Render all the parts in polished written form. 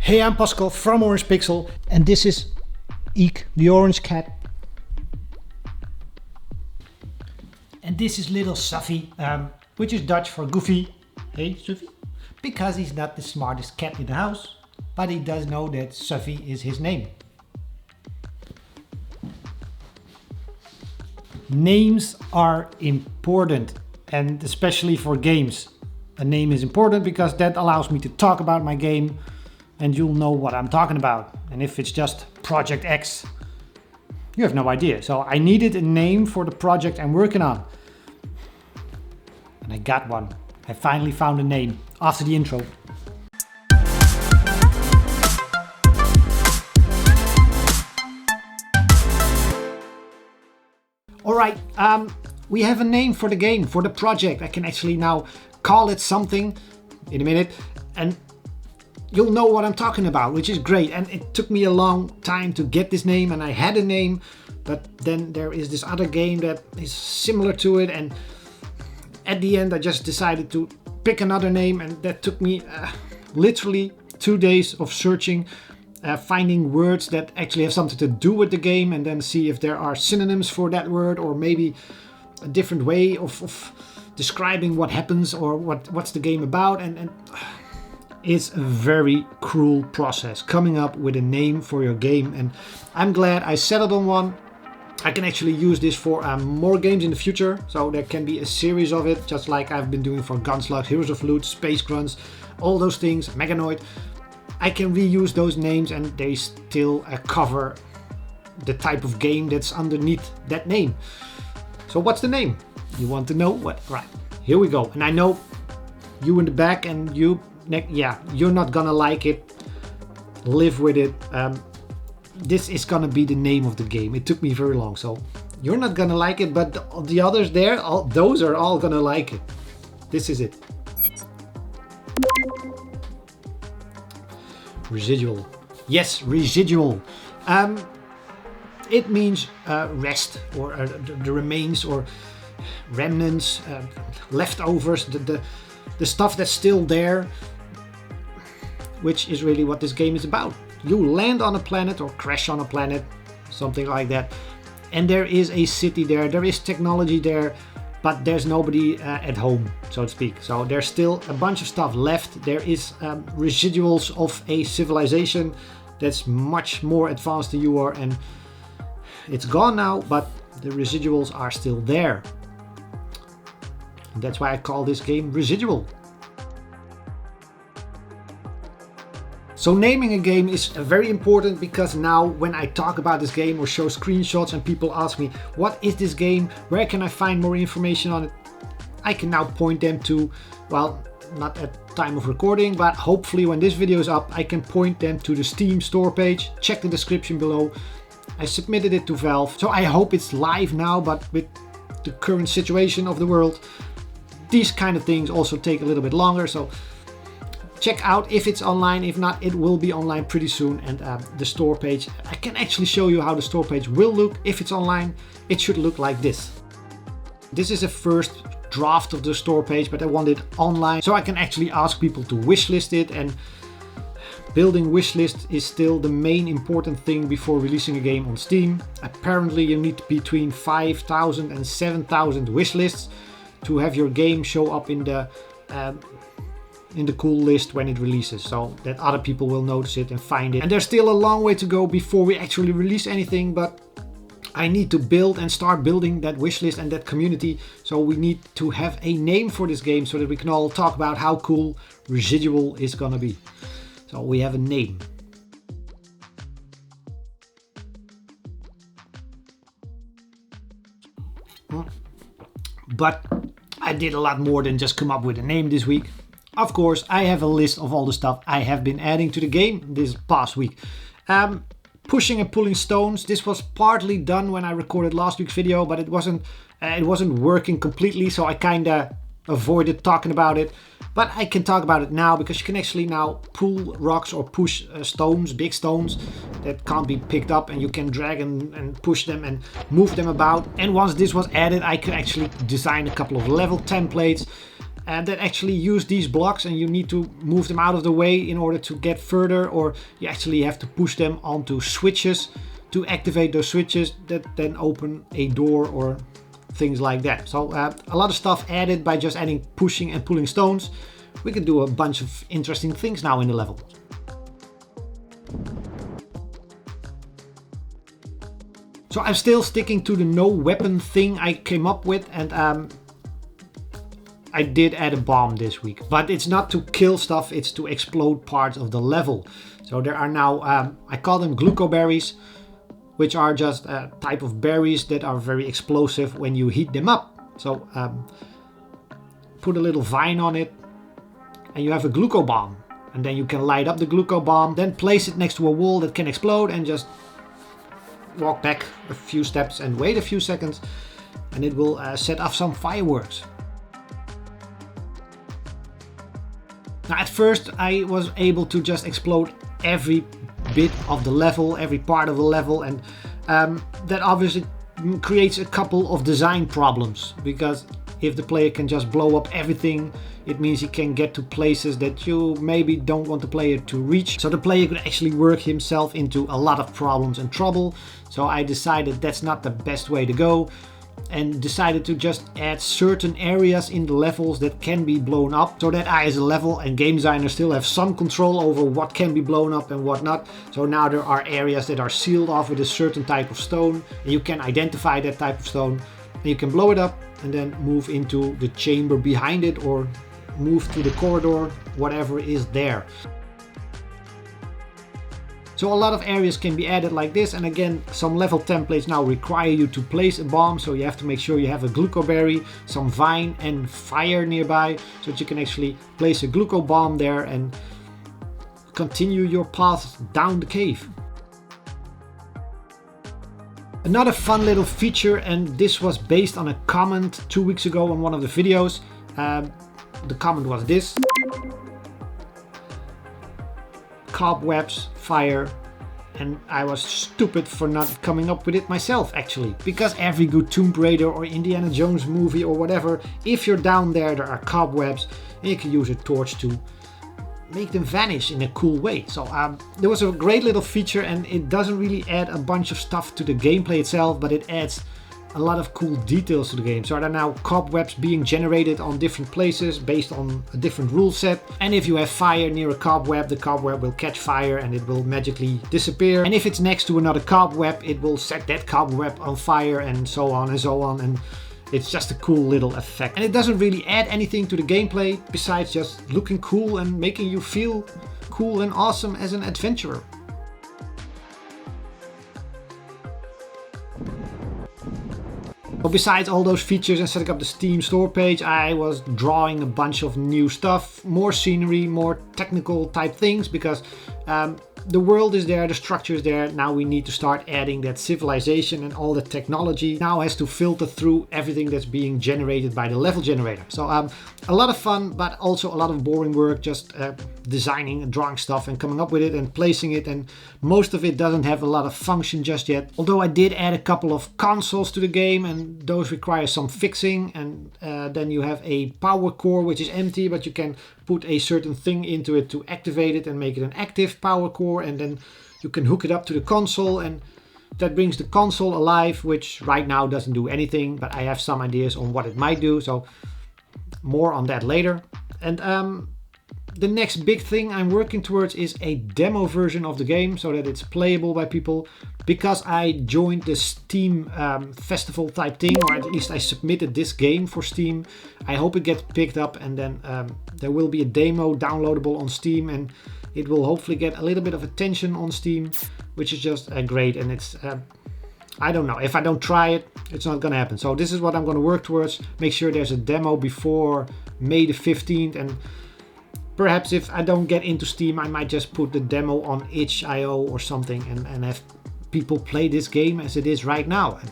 Hey, I'm Pascal from Orange Pixel, and this is Eek, the orange cat. And this is little Suffy, which is Dutch for Goofy. Hey, Suffy? Because he's not the smartest cat in the house, but he does know that Suffy is his name. Names are important, and especially for games. A name is important because that allows me to talk about my game and you'll know what I'm talking about. And if it's just Project X, you have no idea. So I needed a name for the project I'm working on. And I got one. I finally found a name after the intro. Alright, we have a name for the game, for the project. I can actually now call it something in a minute. And you'll know what I'm talking about, which is great. And it took me a long time to get this name, and I had a name, but then there is this other game that is similar to it, and at the end I just decided to pick another name, and that took me literally 2 days of searching, finding words that actually have something to do with the game, and then see if there are synonyms for that word, or maybe a different way of describing what happens or what's the game about. And it's a very cruel process coming up with a name for your game, and I'm glad I settled on one. I can actually use this for more games in the future, so there can be a series of it, just like I've been doing for Gunslug, Heroes of Loot, Space Grunts, all those things, Meganoid. I can reuse those names and they still cover the type of game that's underneath that name. So what's the name? You want to know what? Right, here we go. And I know you in the back and you, yeah, you're not gonna like it. Live with it. This is gonna be the name of the game. It took me very long, so you're not gonna like it, but the others there, those are all gonna like it. This is it. Residual. Yes, residual. It means rest, or the remains, or remnants, leftovers, the stuff that's still there, which is really what this game is about. You land on a planet or crash on a planet, something like that, and there is a city there, there is technology there, but there's nobody at home, so to speak. So there's still a bunch of stuff left. There is residuals of a civilization that's much more advanced than you are, and it's gone now, but the residuals are still there. And that's why I call this game Residual. So naming a game is very important, because now when I talk about this game or show screenshots and people ask me, what is this game? Where can I find more information on it? I can now point them to, well, not at time of recording, but hopefully when this video is up, I can point them to the Steam store page. Check the description below. I submitted it to Valve, so I hope it's live now, but with the current situation of the world, these kind of things also take a little bit longer. So check out if it's online. If not, it will be online pretty soon. And the store page, I can actually show you how the store page will look. If it's online, it should look like this. This is a first draft of the store page, but I want it online so I can actually ask people to wishlist it. And building wishlist is still the main important thing before releasing a game on Steam. Apparently you need between 5,000 and 7,000 wishlists to have your game show up in the cool list when it releases, so that other people will notice it and find it. And there's still a long way to go before we actually release anything, but I need to build and start building that wishlist and that community. So we need to have a name for this game so that we can all talk about how cool Residual is gonna be. So we have a name. But I did a lot more than just come up with a name this week. Of course, I have a list of all the stuff I have been adding to the game this past week. Pushing and pulling stones. This was partly done when I recorded last week's video, but it wasn't working completely, so I kinda avoided talking about it. But I can talk about it now, because you can actually now pull rocks or push stones, big stones that can't be picked up, and you can drag and push them and move them about. And once this was added, I could actually design a couple of level templates that actually use these blocks, and you need to move them out of the way in order to get further, or you actually have to push them onto switches to activate those switches that then open a door or things like that. So a lot of stuff added by just adding pushing and pulling stones. We can do a bunch of interesting things now in the level. So I'm still sticking to the no weapon thing I came up with, and I did add a bomb this week, but it's not to kill stuff, it's to explode parts of the level. So there are now, I call them glucoberries, which are just a type of berries that are very explosive when you heat them up. So put a little vine on it and you have a glucobomb, and then you can light up the glucobomb, then place it next to a wall that can explode, and just walk back a few steps and wait a few seconds, and it will set off some fireworks. Now at first I was able to just explode every bit of the level, every part of the level, and that obviously creates a couple of design problems, because if the player can just blow up everything, it means he can get to places that you maybe don't want the player to reach. So the player could actually work himself into a lot of problems and trouble. So I decided that's not the best way to go, and decided to just add certain areas in the levels that can be blown up, so that I as a level and game designer still have some control over what can be blown up and what not. So now there are areas that are sealed off with a certain type of stone, and you can identify that type of stone, and you can blow it up and then move into the chamber behind it, or move to the corridor, whatever is there. So a lot of areas can be added like this, and again, some level templates now require you to place a bomb, so you have to make sure you have a glucoberry, some vine and fire nearby, so that you can actually place a glucobomb there and continue your path down the cave. Another fun little feature, and this was based on a comment 2 weeks ago on one of the videos. The comment was this: cobwebs, fire, and I was stupid for not coming up with it myself actually, because every good Tomb Raider or Indiana Jones movie or whatever, if you're down there are cobwebs, and you can use a torch to make them vanish in a cool way. So there was a great little feature, and it doesn't really add a bunch of stuff to the gameplay itself, but it adds a lot of cool details to the game. So there are now cobwebs being generated on different places based on a different rule set, and if you have fire near a cobweb, the cobweb will catch fire and it will magically disappear, and if it's next to another cobweb, it will set that cobweb on fire, and so on and so on, and it's just a cool little effect. And it doesn't really add anything to the gameplay besides just looking cool and making you feel cool and awesome as an adventurer. But besides all those features and setting up the Steam store page, I was drawing a bunch of new stuff, more scenery, more technical type things, because the world is there, the structure is there. Now we need to start adding that civilization, and all the technology now has to filter through everything that's being generated by the level generator. So a lot of fun, but also a lot of boring work, just designing and drawing stuff and coming up with it and placing it, and most of it doesn't have a lot of function just yet. Although I did add a couple of consoles to the game, and those require some fixing, and then you have a power core which is empty, but you can put a certain thing into it to activate it and make it an active power core, and then you can hook it up to the console, and that brings the console alive, which right now doesn't do anything, but I have some ideas on what it might do, so more on that later. And the next big thing I'm working towards is a demo version of the game, so that it's playable by people, because I joined the Steam festival type thing, or at least I submitted this game for Steam. I hope it gets picked up, and then there will be a demo downloadable on Steam, and it will hopefully get a little bit of attention on Steam, which is just great. And it's I don't know, if I don't try it, it's not gonna happen. So this is what I'm gonna work towards, make sure there's a demo before May the 15th, and perhaps if I don't get into Steam, I might just put the demo on itch.io or something, and have people play this game as it is right now, and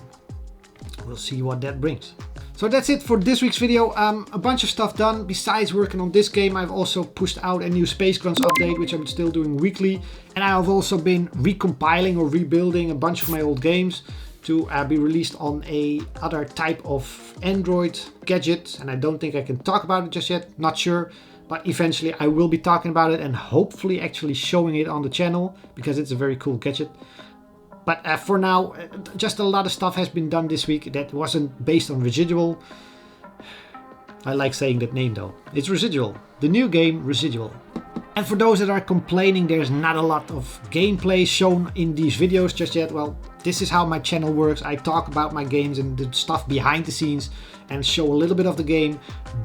we'll see what that brings. So that's it for this week's video. A bunch of stuff done. Besides working on this game, I've also pushed out a new Space Grunts update, which I'm still doing weekly. And I've also been recompiling or rebuilding a bunch of my old games. to be released on a other type of Android gadget, and I don't think I can talk about it just yet, not sure. But eventually I will be talking about it and hopefully actually showing it on the channel, because it's a very cool gadget. But for now, just a lot of stuff has been done this week that wasn't based on Residual. I like saying that name though. It's Residual, the new game Residual. And for those that are complaining there's not a lot of gameplay shown in these videos just yet, well, this is how my channel works. I talk about my games and the stuff behind the scenes and show a little bit of the game.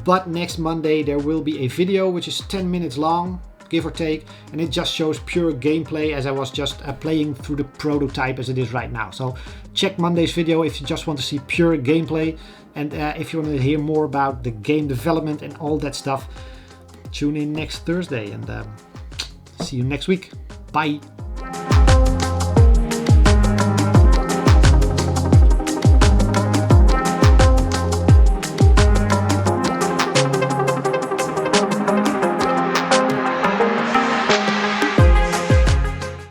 But next Monday there will be a video which is 10 minutes long, give or take, and it just shows pure gameplay as I was just playing through the prototype as it is right now. So check Monday's video if you just want to see pure gameplay, and if you want to hear more about the game development and all that stuff, tune in next Thursday, and see you next week. Bye.